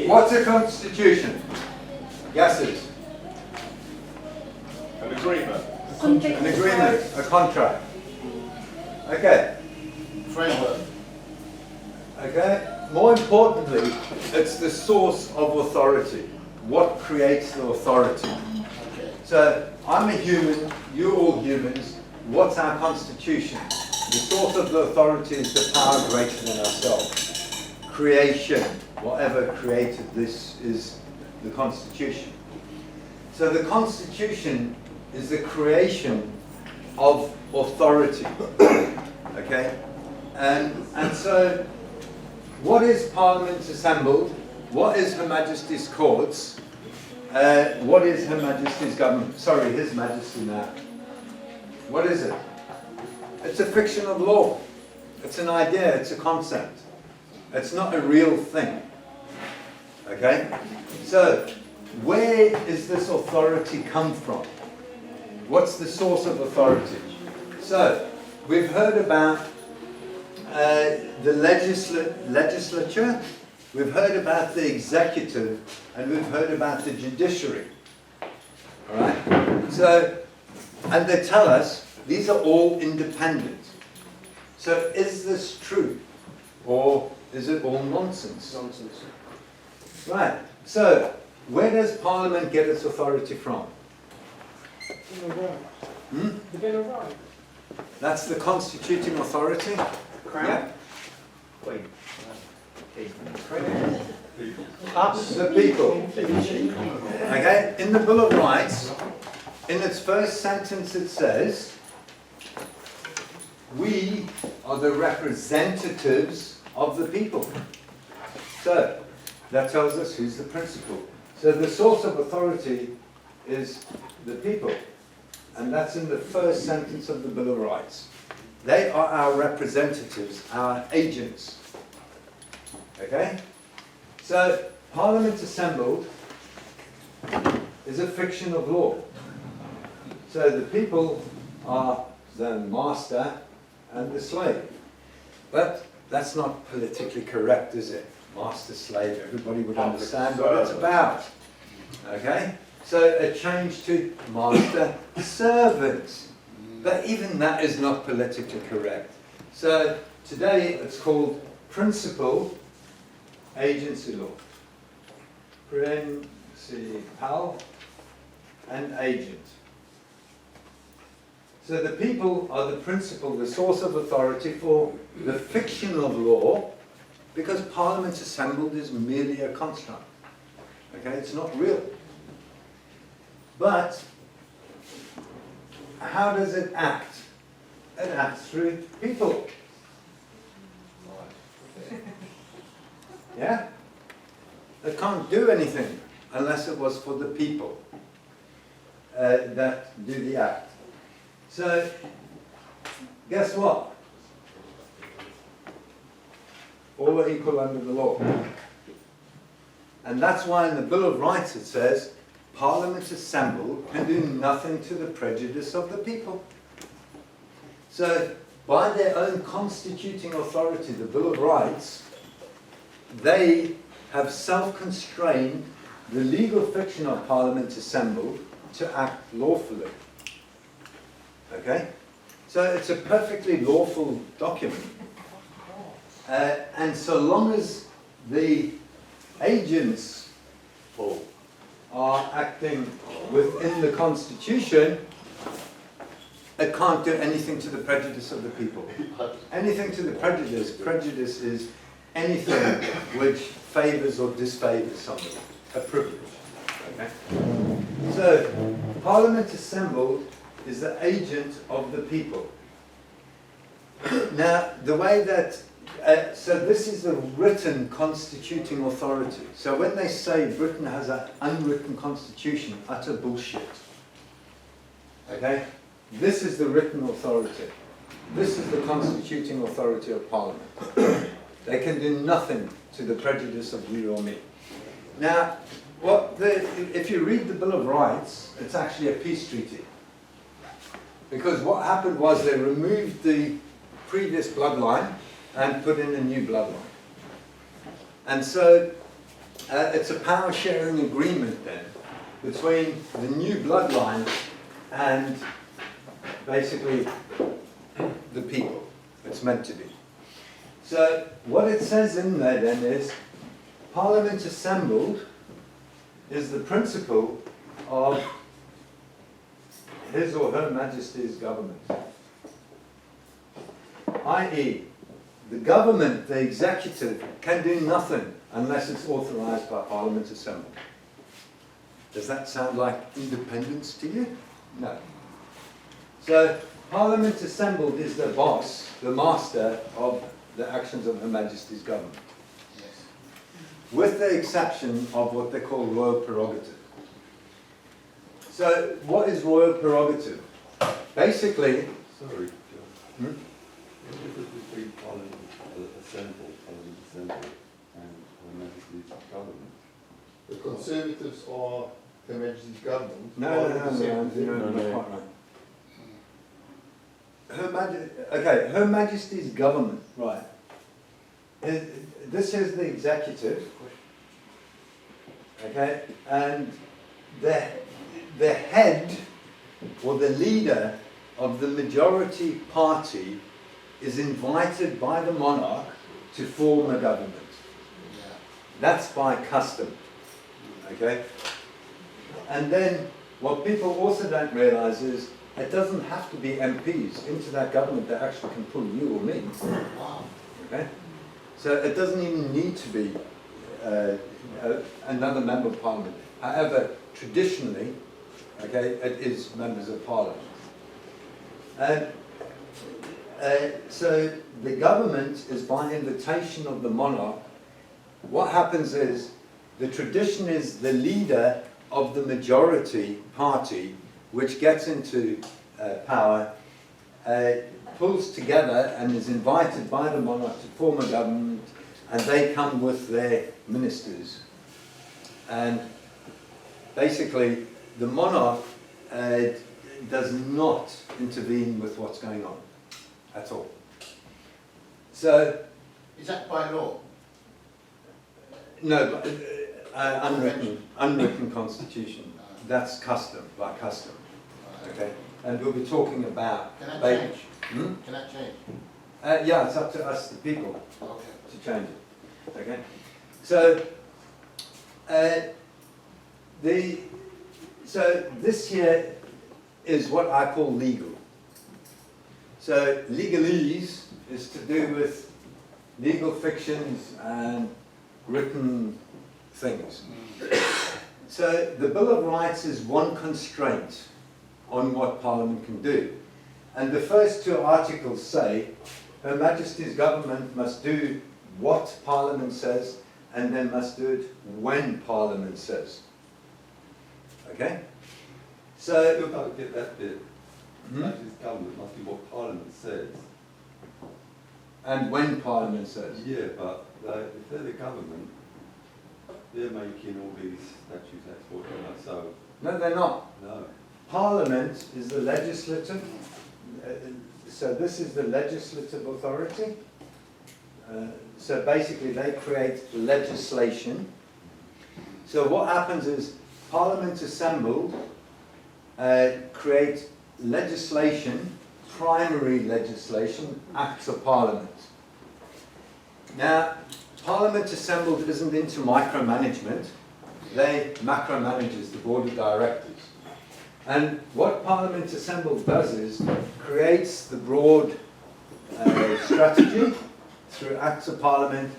What's a constitution? Guesses? An agreement. An agreement, a contract. Okay. Framework. Okay. More importantly, it's the source of authority. What creates the authority? So, I'm a human, you're all humans. What's our constitution? The source of the authority is the power greater than ourselves. Creation, whatever created this is the constitution. So the constitution is the creation of authority. Okay? And so, what is Parliament assembled? What is Her Majesty's courts? What is Her Majesty's government? Sorry, His Majesty now. What is it? It's a fiction of law. It's an idea, it's a concept. It's not a real thing. Okay? So, where is this authority come from? What's the source of authority? So, we've heard about the legislature, we've heard about the executive, and we've heard about the judiciary. Alright? So, and they tell us these are all independent. So is this true? Or is it all nonsense? Nonsense. Right. So, where does Parliament get its authority from? The Bill of Rights. That's the constituting authority? Crown. Yeah. Queen. Us, the people. Okay? In the Bill of Rights, in its first sentence it says, we are the representatives of the people. So, that tells us who's the principal. So the source of authority is the people. And that's in the first sentence of the Bill of Rights. They are our representatives, our agents. Okay? So, Parliament assembled is a fiction of law. So the people are the master and the slave. But that's not politically correct, is it? Master, slave, everybody would understand what it's about. Okay? So it changed to master, servant. But even that is not politically correct. So today it's called principal agency law. Principal and agent. So the people are the principal, the source of authority for the fiction of law, because Parliament assembled is merely a construct. Okay, it's not real. But how does it act? It acts through people. Yeah? It can't do anything unless it was for the people that do the act. So, guess what? All are equal under the law. And that's why in the Bill of Rights it says, Parliament assembled can do nothing to the prejudice of the people. So, by their own constituting authority, the Bill of Rights, they have self-constrained the legal fiction of Parliament assembled to act lawfully. Okay? So it's a perfectly lawful document. And so long as the agents are acting within the Constitution, it can't do anything to the prejudice of the people. Anything to the prejudice. Prejudice is anything which favours or disfavours somebody. A privilege. Okay? So, Parliament assembled is the agent of the people. Now, the way that so this is the written constituting authority. So when they say Britain has an unwritten constitution, utter bullshit. Okay? This is the written authority. This is the constituting authority of Parliament. They can do nothing to the prejudice of you or me. Now, if you read the Bill of Rights, it's actually a peace treaty. Because what happened was they removed the previous bloodline and put in a new bloodline. And so it's a power sharing agreement then between the new bloodline and basically the people. It's meant to be. So what it says in there then is Parliament assembled is the principle of His or Her Majesty's government. I.e., the government, the executive, can do nothing unless it's authorised by Parliament assembled. Does that sound like independence to you? No. So Parliament assembled is the boss, the master of the actions of Her Majesty's government. With the exception of what they call royal prerogative. So what is royal prerogative? Basically, Sorry, John. What is the difference between Parliament Assembled, and Her Majesty's government? The Conservatives are Her Majesty's government. no, quite right. Her Majesty's government, right. This is the executive, okay, and the head or the leader of the majority party is invited by the monarch to form a government. That's by custom, okay? And then what people also don't realise is it doesn't have to be MPs into that government that actually can pull you or me, okay? So it doesn't even need to be another member of Parliament. However, traditionally, okay, it is members of Parliament. And so the government is by invitation of the monarch. What happens is, the tradition is the leader of the majority party, which gets into power, pulls together and is invited by the monarch to form a government, and they come with their ministers. And basically, the monarch does not intervene with what's going on at all. So, Is that by law? no, but, unwritten constitution. That's custom, by custom. Okay, and we'll be talking about. Can that change? Hmm? Can that change? Yeah, it's up to us, the people, Okay. to change it. Okay, so so this here is what I call legal. So legalese is to do with legal fictions and written things. So the Bill of Rights is one constraint on what Parliament can do. And the first two articles say Her Majesty's government must do what Parliament says, and then must do it when Parliament says. Okay? So, Still don't get that bit. Hmm? Majesty's government must do what Parliament says. and when Parliament says. Yeah, but if they're the government, they're making all these statutes, that's what they're like. So, No, they're not. no. Parliament is the legislative, so this is the legislative authority. So basically they create legislation. So what happens is Parliament assembled create legislation, primary legislation, acts of Parliament. Now, Parliament assembled isn't into micromanagement, they macromanages the board of directors. And what Parliament assembled does is creates the broad strategy through acts of Parliament,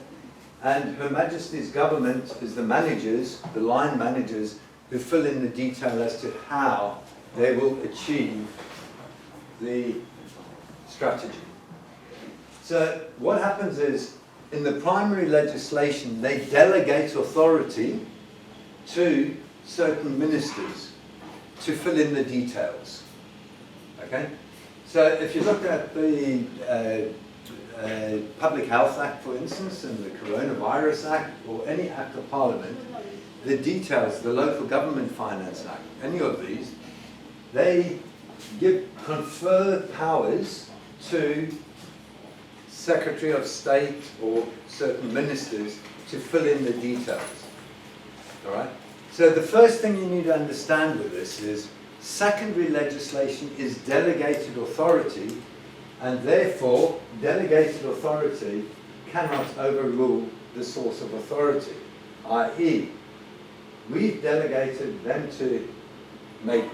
and Her Majesty's government is the managers, the line managers, who fill in the detail as to how they will achieve the strategy. So what happens is, in the primary legislation, they delegate authority to certain ministers to fill in the details. Okay? So if you look at the Public Health Act, for instance, and the Coronavirus Act, or any act of Parliament, the details, the Local Government Finance Act, any of these, they confer powers to Secretary of State or certain ministers to fill in the details. All right? So the first thing you need to understand with this is secondary legislation is delegated authority, and therefore delegated authority cannot overrule the source of authority, i.e. we've delegated them to make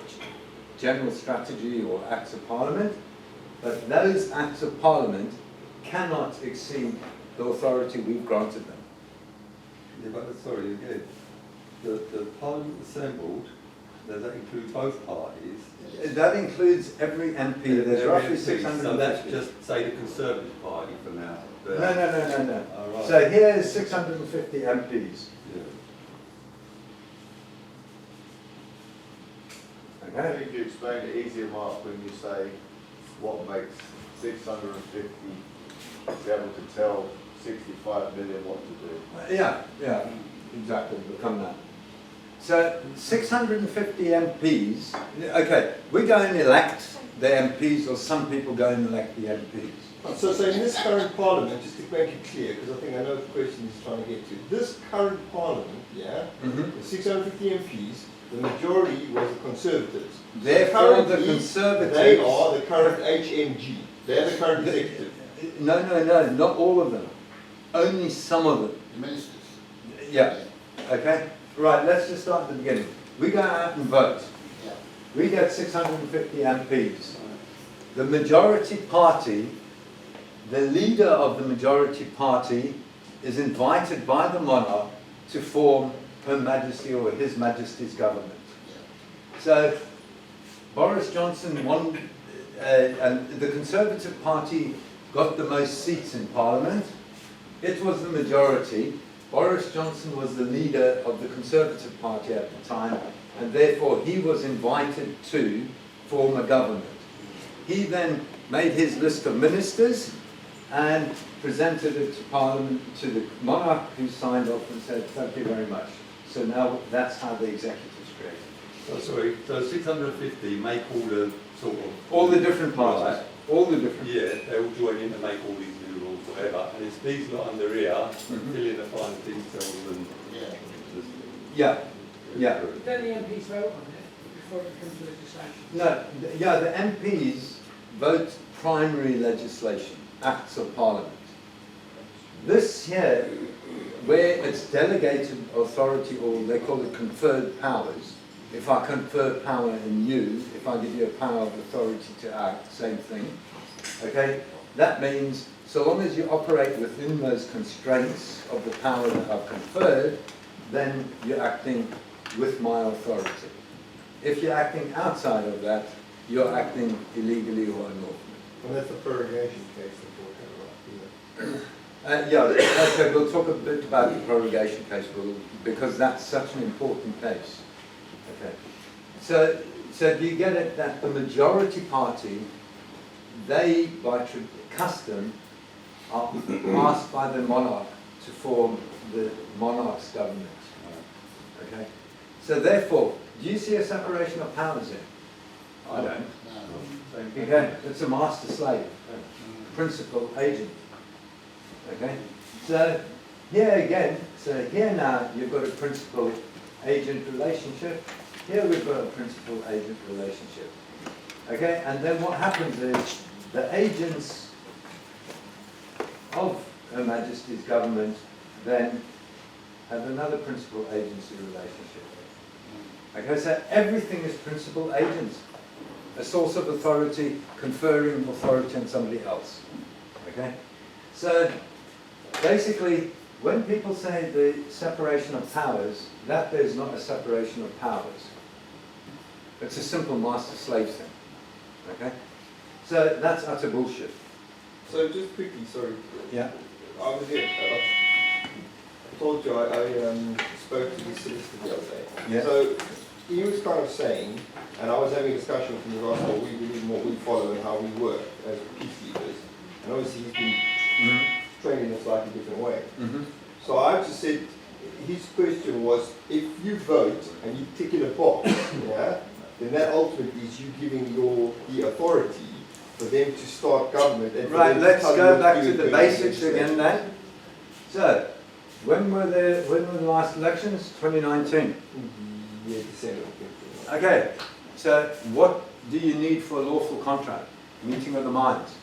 general strategy or acts of parliament, but those acts of parliament cannot exceed the authority we've granted them. Yeah, but sorry, again, the Parliament assembled, does that include both parties? That includes every MP. There's roughly So that's 650. just, say, the Conservative Party for now. No. Oh, right. So here's 650 MPs. Yeah. I Okay. think you explain it easier, Mark, when you say what makes 650 be able to tell 65 million what to do. Yeah, exactly. We'll come now. So 650 MPs. Okay, we go and elect the MPs, or some people go and elect the MPs. So in this current parliament, just to make it clear, because I think I know the question he's trying to get to, this current parliament, yeah, Mhm. the 650 MPs, the majority was the Conservatives. Therefore, the Currently, Conservatives. They are the current HMG. They're the current executive. No, not all of them. Only some of them. The ministers. Yeah. Okay. Right. Let's just start at the beginning. We go out and vote. Yeah. We get 650 MPs. The majority party, the leader of the majority party, is invited by the monarch to form Her Majesty or His Majesty's government. So Boris Johnson won, and the Conservative Party got the most seats in Parliament. It was the majority. Boris Johnson was the leader of the Conservative Party at the time, and therefore he was invited to form a government. He then made his list of ministers and presented it to Parliament, to the monarch, who signed off and said, thank you very much. So now that's how the executive's created. Oh, sorry, so 650 make all the sort of... All the different parties. Right. All the different. Yeah, they all join in to make all these new rules, whatever, and it's these lot under here, Mhm. fill in the fine details and... Yeah. Yeah. Then the MPs vote on it before it comes to legislation. No, the MPs vote primary legislation, acts of Parliament. This here, where it's delegated authority, or they call it conferred powers, if I confer power in you, if I give you a power of authority to act, same thing, okay? That means so long as you operate within those constraints of the power that I've conferred, then you're acting with my authority. If you're acting outside of that, you're acting illegally or unlawfully. And that's the prorogation case that we're talking about. Yeah, okay, we'll talk a bit about the prorogation case, because that's such an important case. Okay, so do you get it that the majority party, they, by custom, are asked by the monarch to form the monarch's government. Okay, so therefore, do you see a separation of powers here? I don't. No. Okay, it's a master-slave, principal agent. Okay, so here again, so here now you've got a principal-agent relationship. Here we've got a principal-agent relationship. Okay, and then what happens is the agents of Her Majesty's government then have another principal-agency relationship. Okay, so everything is principal-agents. A source of authority conferring authority on somebody else. Okay, so basically, when people say the separation of powers, that there's not a separation of powers. It's a simple master-slave thing. Okay, so that's utter bullshit. So just quickly, sorry. Yeah. I was here. I told you I spoke to the solicitor the other day. Yeah. So he was kind of saying, and I was having a discussion with regards to what we believe and what we follow and how we work as peacekeepers. And obviously he's been Mm-hmm. trained in a slightly different way. Mm-hmm. So I just said, his question was, if you vote and you tick in a box, yeah, then that ultimately is you giving the authority for for them to start government. And for Right, them to let's tell go them back do to it the during basics legislation. again then. So, when were the last elections? 2019. Yeah, December. Okay, so what do you need for a lawful contract? Meeting of the minds.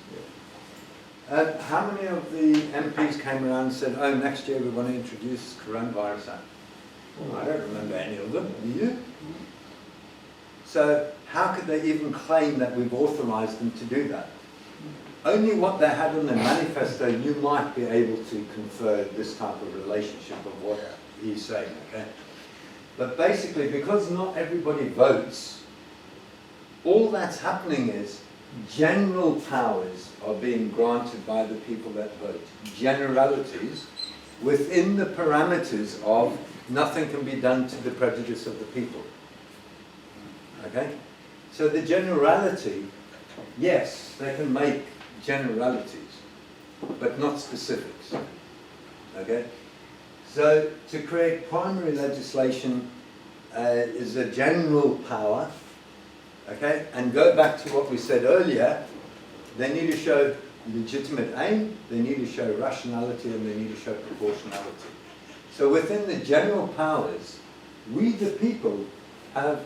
How many of the MPs came around and said, oh, next year we're going to introduce Coronavirus Act? I don't remember any of them, do you? So how could they even claim that we've authorised them to do that? Only what they had on their manifesto, you might be able to confer this type of relationship of what he's saying, okay? But basically, because not everybody votes, all that's happening is general powers are being granted by the people that vote. Generalities within the parameters of nothing can be done to the prejudice of the people. Okay? So the generality, yes, they can make generalities, but not specifics. Okay? So to create primary legislation is a general power. Okay, and go back to what we said earlier, they need to show legitimate aim, they need to show rationality, and they need to show proportionality. So within the general powers, we the people have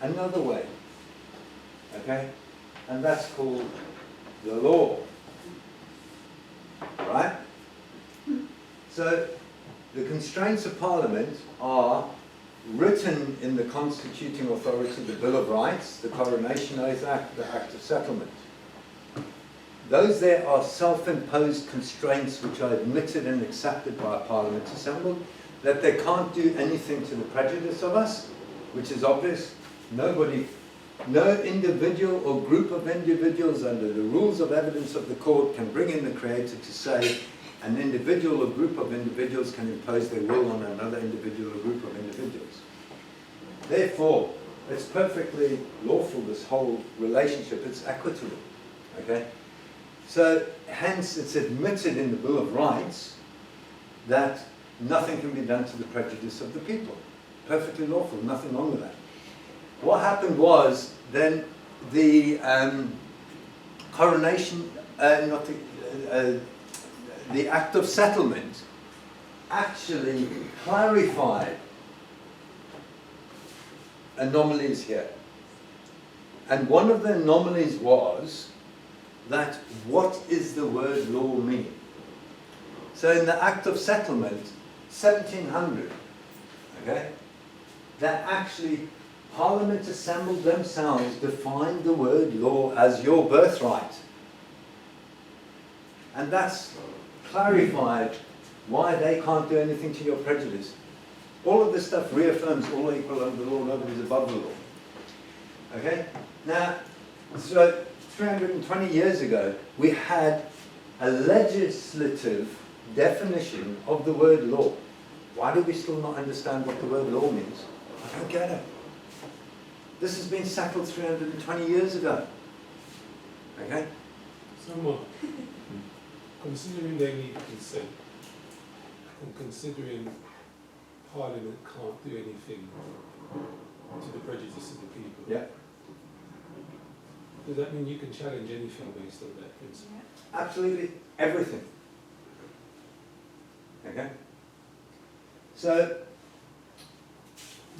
another way, okay, and that's called the law, right? So the constraints of Parliament are written in the constituting authority, the Bill of Rights, the Coronation Oath Act, the Act of Settlement. Those there are self-imposed constraints which are admitted and accepted by a Parliament assembled, that they can't do anything to the prejudice of us, which is obvious. Nobody, no individual or group of individuals under the rules of evidence of the court can bring in the Creator to say an individual or group of individuals can impose their will on another individual or group of individuals. Therefore, it's perfectly lawful, this whole relationship, it's equitable, okay? So, hence it's admitted in the Bill of Rights that nothing can be done to the prejudice of the people. Perfectly lawful, nothing wrong with that. What happened was, then the coronation, the Act of Settlement actually clarified anomalies here. And one of the anomalies was that what is the word law mean? So in the Act of Settlement, 1700, okay, that actually Parliament assembled themselves defined the word law as your birthright. And that's clarified why they can't do anything to your prejudice. All of this stuff reaffirms all are equal under the law, nobody's above the law. Okay? Now, so 320 years ago, we had a legislative definition of the word law. Why do we still not understand what the word law means? I don't get it. This has been settled 320 years ago. Okay? Someone, considering they need consent, and considering Parliament can't do anything to the prejudice of the people, Yeah. does that mean you can challenge anything based on that principle? Absolutely everything. Okay? So,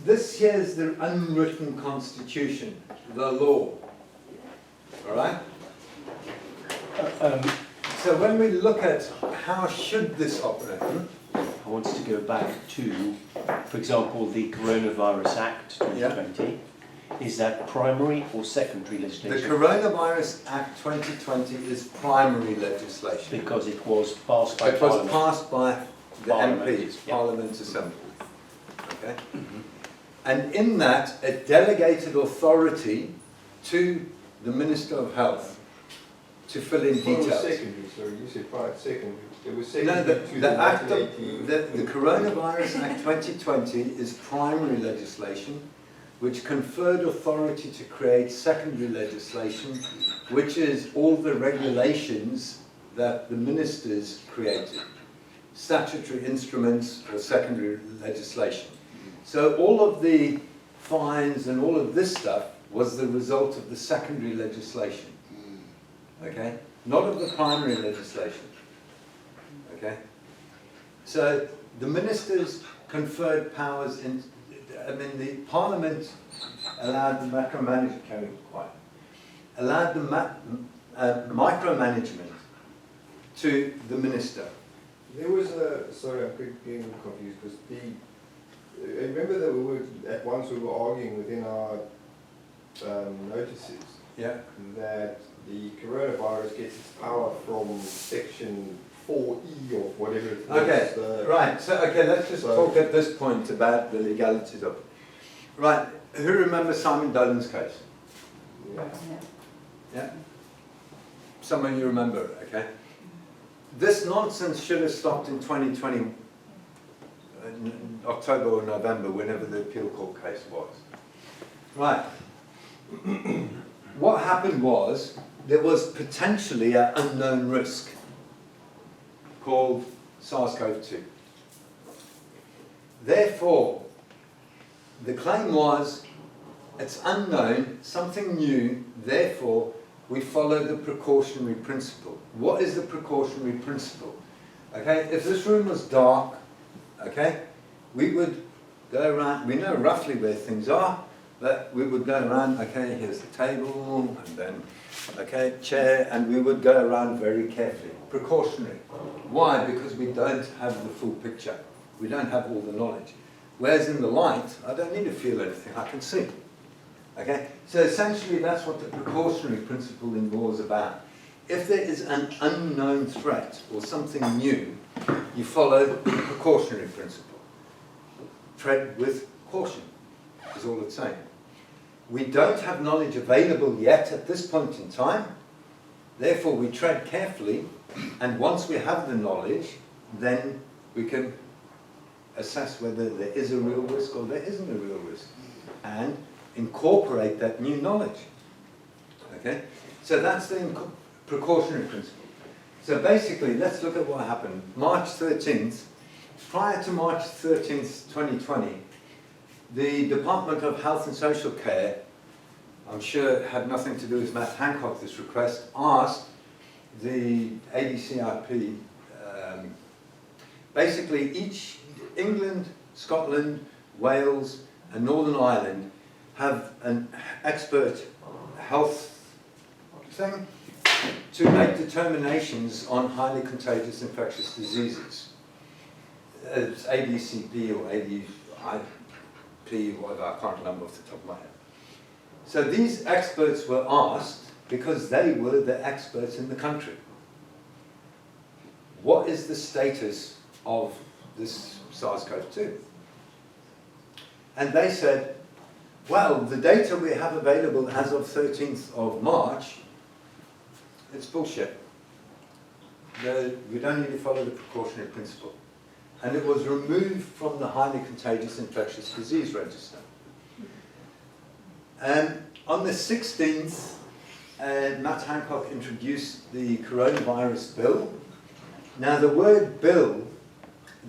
this here is the unwritten constitution, the law. Alright? So when we look at how should this operate, I wanted to go back to, for example, the Coronavirus Act 2020. Is that primary or secondary the legislation? Coronavirus Act 2020 is primary legislation. Because it was passed by It was Parliament. passed by the Parliament, MPs, yeah. Parliament Assembly. Okay? And in that, it delegated authority to the Minister of Health to fill in It was details. secondary, sorry, you said prior, secondary. It was No, secondary to the Act of, 1980. the Coronavirus Act 2020 is primary legislation, which conferred authority to create secondary legislation, which is all the regulations that the ministers created. Statutory instruments or secondary legislation. So all of the fines and all of this stuff was the result of the secondary legislation. okay? Not of the primary legislation, okay? So the ministers conferred powers in, the Parliament allowed the allowed the micromanagement to the minister. There was a, sorry, I'm getting confused, because remember that at once we were arguing within our notices Yeah. that the coronavirus gets its power from section 4E or whatever it is. Okay, right, so, okay, let's just talk at this point about the legalities of it. Right, who remembers Simon Dolan's case? Yeah? Some of you remember, okay? This nonsense should have stopped in 2020, October or November, whenever the appeal court case was. Right. What happened was, there was potentially an unknown risk called SARS-CoV-2. Therefore, the claim was, it's unknown, something new, therefore, we follow the precautionary principle. What is the precautionary principle? Okay, if this room was dark, okay, we would go around, we know roughly where things are, but we would go around, okay, here's the table, and then, okay, chair, and we would go around very carefully. Precautionary. Why? Because we don't have the full picture. We don't have all the knowledge. Whereas in the light, I don't need to feel anything, I can see. Okay? So essentially that's what the precautionary principle in law is about. If there is an unknown threat or something new, you follow the precautionary principle. Tread with caution, is all it's saying. We don't have knowledge available yet at this point in time, therefore we tread carefully, and once we have the knowledge, then we can assess whether there is a real risk or there isn't a real risk, and incorporate that new knowledge. Okay? So that's the precautionary principle. So basically, let's look at what happened. March 13th, prior to March 13th, 2020, the Department of Health and Social Care, I'm sure it had nothing to do with Matt Hancock, this request, asked the ADCIP, basically England, Scotland, Wales and Northern Ireland have an expert health thing to make determinations on highly contagious infectious diseases. It's ADCP or ADIP, whatever, I can't remember off the top of my head. So these experts were asked, because they were the experts in the country, what is the status of this SARS-CoV-2? And they said, well, the data we have available as of 13th of March, it's bullshit. We don't need to follow the precautionary principle. And it was removed from the highly contagious infectious disease register. On the 16th, Matt Hancock introduced the coronavirus bill. Now the word bill,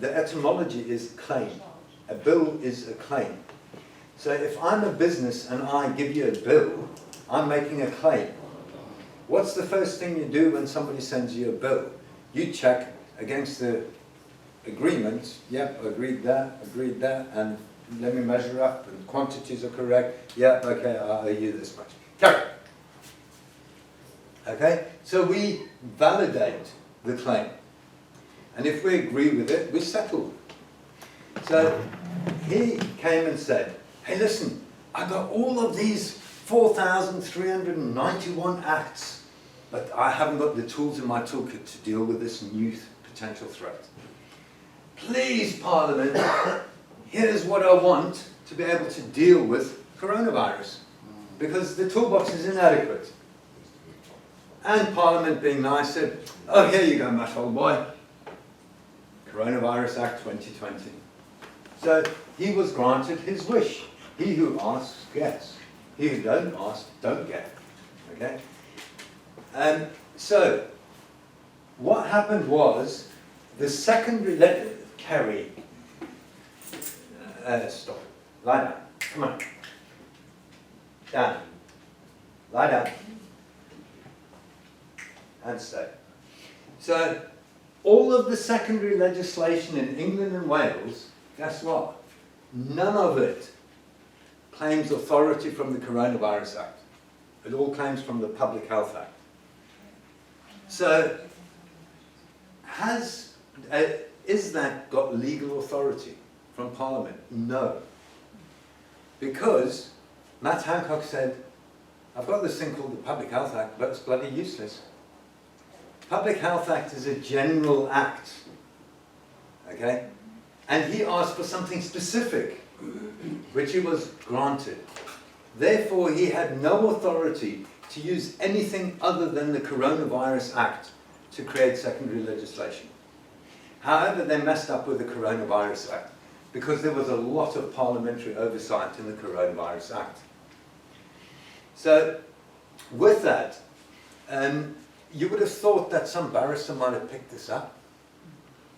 the etymology is claim. A bill is a claim. So if I'm a business and I give you a bill, I'm making a claim. What's the first thing you do when somebody sends you a bill? You check against the agreement. Yep, agreed that, and let me measure up, and quantities are correct. Yep, okay, I owe you this much. Carry. Okay, so we validate the claim. And if we agree with it, we settle. So he came and said, hey, listen, I got all of these 4,391 acts, but I haven't got the tools in my toolkit to deal with this new potential threat. Please, Parliament, here's what I want to be able to deal with coronavirus, because the toolbox is inadequate. And Parliament, being nice, said, oh, here you go, Matt, old boy. Coronavirus Act 2020. So he was granted his wish. He who asks, gets. He who don't ask, don't get. Okay? So what happened was, the secondary letter, Kerry, stop. Lie down. Come on. Down. Lie down. and state. So all of the secondary legislation in England and Wales, guess what? None of it claims authority from the Coronavirus Act. It all claims from the Public Health Act. So is that got legal authority from Parliament? No. Because Matt Hancock said, I've got this thing called the Public Health Act, but it's bloody useless. Public Health Act is a general act, okay? And he asked for something specific, which he was granted. Therefore, he had no authority to use anything other than the Coronavirus Act to create secondary legislation. However, they messed up with the Coronavirus Act because there was a lot of parliamentary oversight in the Coronavirus Act. So, with that, you would have thought that some barrister might have picked this up.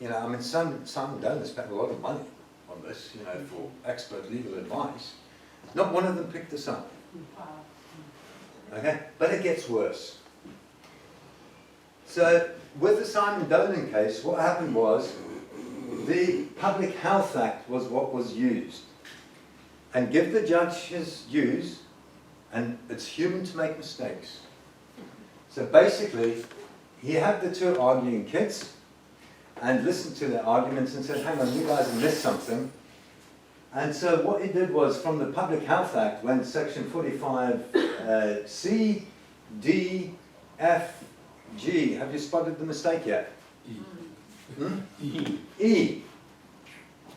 You know, I mean, Simon Dolan spent a lot of money on this, you know, for expert legal advice. Not one of them picked this up. Okay, but it gets worse. So, with the Simon Dolan case, what happened was the Public Health Act was what was used. And give the judge his dues, and it's human to make mistakes. So basically, he had the two arguing kids and listened to their arguments and said, hang on, you guys have missed something. And so what he did was, from the Public Health Act, when section 45 C, D, F, G, have you spotted the mistake yet? E.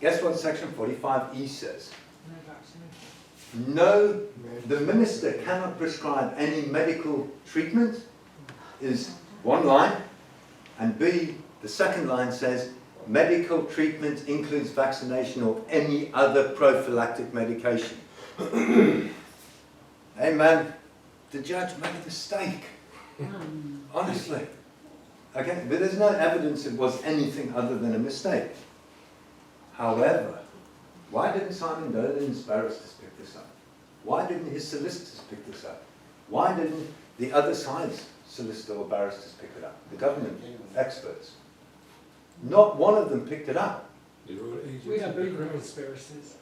Guess what section 45E says? No, the minister cannot prescribe any medical treatment, is one line, and B, the second line says, medical treatment includes vaccination or any other prophylactic medication. Hey man, the judge made a mistake. Honestly. Okay, but there's no evidence it was anything other than a mistake. However, why didn't Simon Dolan's barristers pick this up? Why didn't his solicitors pick this up? Why didn't the other side's solicitor or barristers pick it up? The government experts. Not one of them picked it up. We don't believe in conspiracies.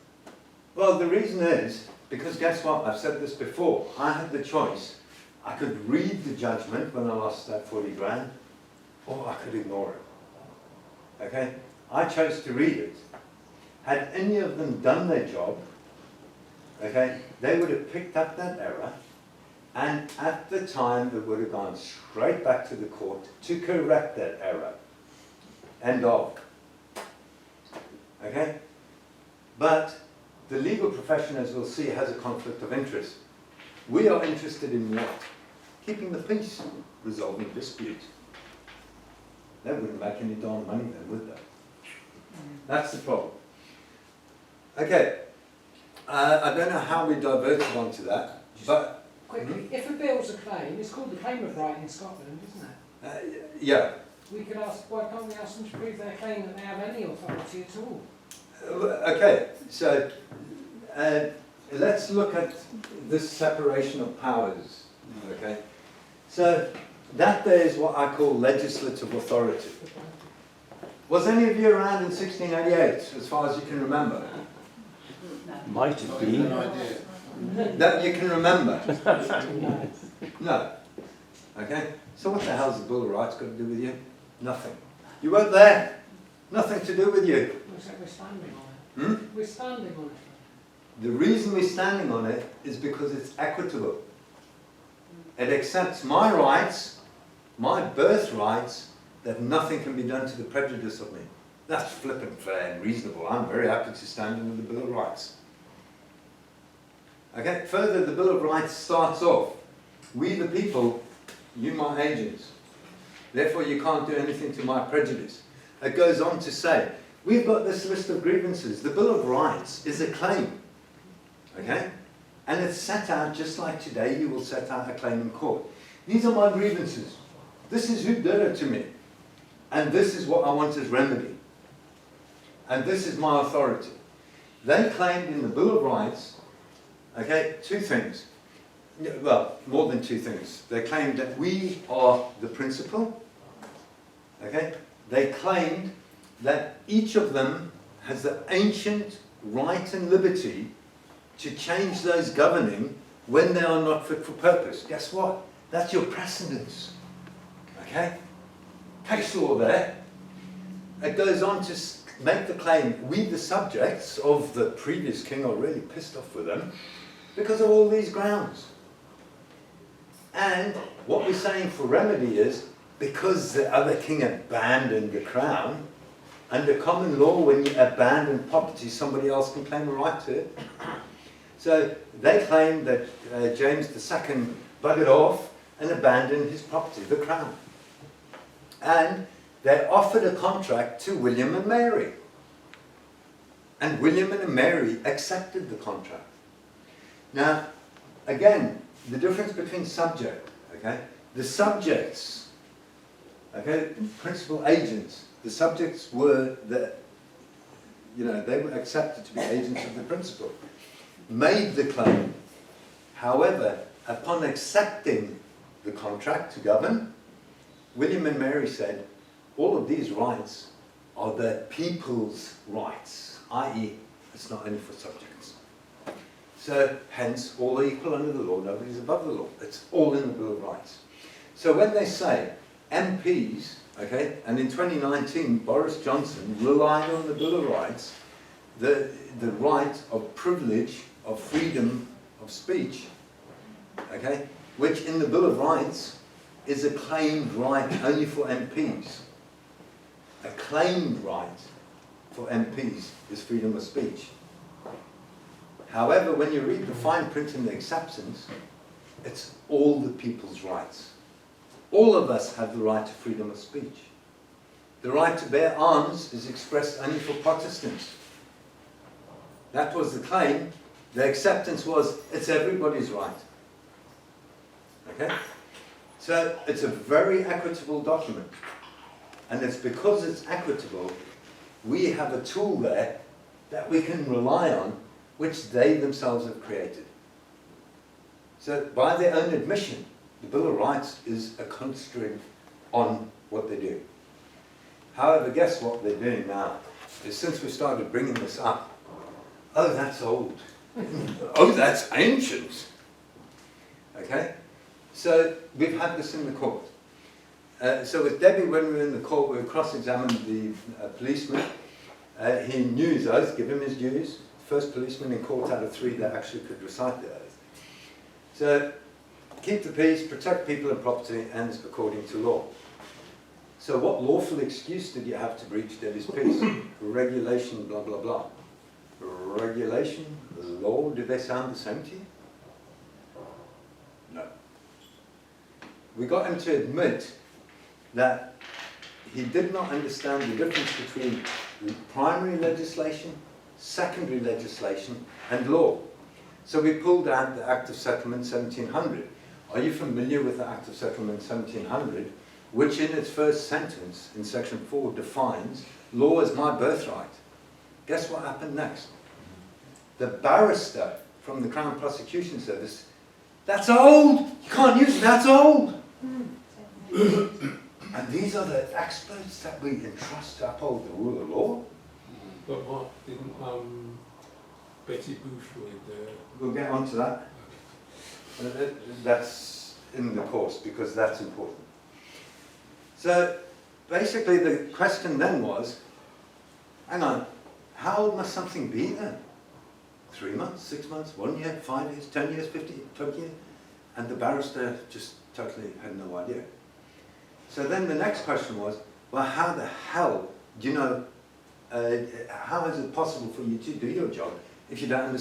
Well, the reason is, because guess what? I've said this before. I had the choice. I could read the judgment when I lost that 40 grand, or I could ignore it. Okay? I chose to read it. Had any of them done their job, okay, they would have picked up that error, and at the time they would have gone straight back to the court to correct that error. End of. Okay? But the legal profession, as we'll see, has a conflict of interest. We are interested in what? Keeping the peace, resolving dispute. They wouldn't make any darn money then, would they? That's the problem. Okay, I don't know how we diverted onto that, but... Quickly, if a bill's a claim, it's called the claim of right in Scotland, isn't it? Yeah. We could ask, why can't we ask them to prove their claim that they have any authority at all? Okay, so let's look at this separation of powers. Okay, so that there is what I call legislative authority. Was any of you around in 1688, as far as you can remember? Might have been. That you can remember? No. Okay, so what the hell's the Bill of Rights got to do with you? Nothing. You weren't there. Nothing to do with you. We're standing on it. We're standing on it. The reason we're standing on it is because it's equitable. It accepts my rights, my birthrights, that nothing can be done to the prejudice of me. That's flippant fair and reasonable. I'm very happy to stand under the Bill of Rights. Okay, further, the Bill of Rights starts off, we the people, you my agents. Therefore you can't do anything to my prejudice. It goes on to say, we've got this list of grievances. The Bill of Rights is a claim. Okay? And it's set out just like today you will set out a claim in court. These are my grievances. This is who did it to me. And this is what I want as remedy. And this is my authority. They claimed in the Bill of Rights, okay, two things. Yeah, well, more than two things. They claimed that we are the principal. Okay? They claimed that each of them has the ancient right and liberty to change those governing when they are not fit for purpose. Guess what? That's your precedence. Okay? Case law there. It goes on to make the claim, we the subjects of the previous king are really pissed off with them because of all these grounds. And what we're saying for remedy is, because the other king abandoned the crown, under common law, when you abandon property, somebody else can claim a right to it. So they claim that James II buggered off and abandoned his property, the crown. And they offered a contract to William and Mary. And William and Mary accepted the contract. Now, again, the difference between subject, okay? The subjects, okay, principal agents, the subjects were the, they were accepted to be agents of the principal, made the claim. However, upon accepting the contract to govern, William and Mary said, all of these rights are the people's rights, i.e., it's not only for subjects. So, hence, all are equal under the law, nobody's above the law. It's all in the Bill of Rights. So when they say MPs, okay, and in 2019, Boris Johnson relied on the Bill of Rights, the right of privilege, of freedom of speech, okay, which in the Bill of Rights is a claimed right only for MPs. A claimed right for MPs is freedom of speech. However, when you read the fine print in the exceptions, it's all the people's rights. All of us have the right to freedom of speech. The right to bear arms is expressed only for Protestants. That was the claim. The acceptance was, it's everybody's right. Okay? So it's a very equitable document. And it's because it's equitable, we have a tool there that we can rely on, which they themselves have created. So by their own admission, the Bill of Rights is a constraint on what they do. However, guess what they're doing now? Is since we started bringing this up, oh, that's old. Oh, that's ancient. Okay? So we've had this in the court. So with Debbie, when we were in the court, we cross-examined the policeman. He knew his oath, give him his dues. First policeman in court out of 3 that actually could recite the oath. So, keep the peace, protect people and property, and according to law. So what lawful excuse did you have to breach Debbie's peace? Regulation, blah, blah, blah. Regulation, law, do they sound the same to you? No. We got him to admit that he did not understand the difference between primary legislation, secondary legislation, and law. So we pulled out the Act of Settlement 1700. Are you familiar with the Act of Settlement 1700, which in its first sentence, in section 4, defines law as my birthright? Guess what happened next? The barrister from the Crown Prosecution Service, that's old! You can't use it, that's old! And these are the experts that we entrust to uphold the rule of law? But Mark, didn't Betty Booth read there? We'll get on to that. That's in the course because that's important. So basically the question then was, hang on, how old must something be then? 3 months, 6 months, 1 year, 5 years, 10 years, 15, 20 years? And the barrister just totally had no idea. So then the next question was, well, how the hell do you know, how is it possible for you to do your job if you don't understand